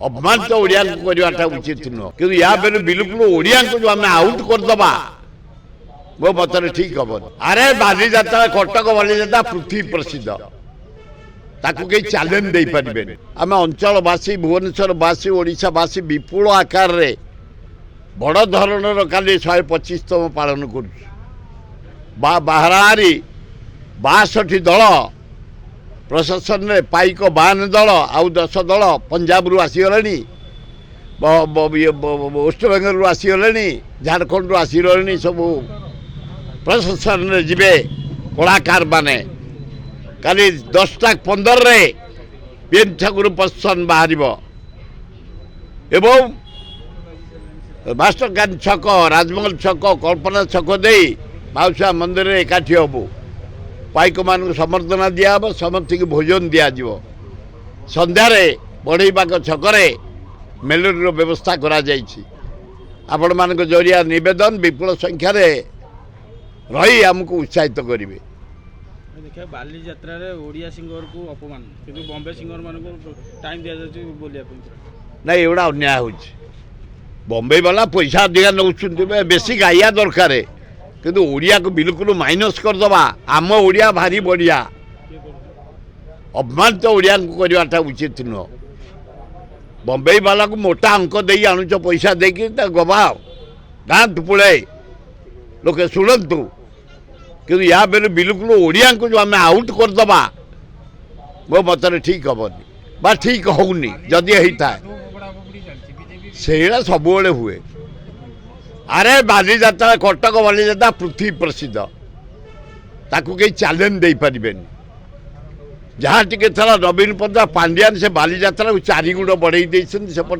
अपमानित ओडिया करवाटा उचित नुह कि या बेलू बिल्कुल ओडिया को जो आम आउट करदबा मो मत ठीक हम अरे बालीजात्रा कटक बालीजात्रा पृथ्वी प्रसिद्ध ताकू कहीं चैलेंज दे पारे आम अंचलवासी भुवनेश्वरवासी ओडिशावासी विपुल आकार रे बड़ धरणर काली 125तम पालन कर बाहरी 62 दल प्रशासन में पाइक 52 दल आउ 10 दल पंजाब रु आसीगले वेस्टबेंगल रु आसीगले झारखंड रु आसीगले सब प्रशासन में जीवे कलाकार माने काली 10:15 रे पीएम ठाकुर प्रशासन बाहर एवं मास्टरकान छक राजमहल छक कल्पना छक दे माउसा मंदिर में एकाठी हबू पाइक मान समर्थना दिहब समस्त की भोजन दिज्व संध्यार बढ़ईबाग छकरे मेलोडी व्यवस्था करा आपण मान जरिया नवेदन विपुल संख्यार रही आमको उत्साहित करेंगे देखिए बालीजात्रा रे ओडिया सिंगर को अपमान किंतु बॉम्बे सिंगर मान को टाइम दिया जाए बोलिया ना एगुड़ा अन्याय हो बॉम्बे वाला पैसा अधिका नौ बेसी गाइया दरकार किंतु ओडिया को बिल्कुल माइनस करदबा आम ओडिया भारी बढ़िया अपमानित ओडिया को करवाटा उचित नुह बॉम्बे वाला को मोटा अंक दे आणुच पैसा देकी गवाओ गाँ पुले लोके शुणु कि या बेलू बिल्कुल ओडिया को जो आम आउट करदबा मो मत ठीक हमनी बा ठीक होनी जदि होता है सब हुए अरे बालीजात्रा कटक बालीजात्रा पृथ्वी प्रसिद्ध ताकू कहीं चैलेंज दे पारे जहाँ टी नवीन पदा पांड्यान से बालीजात्रा 4 गुण बढ़ई सेपट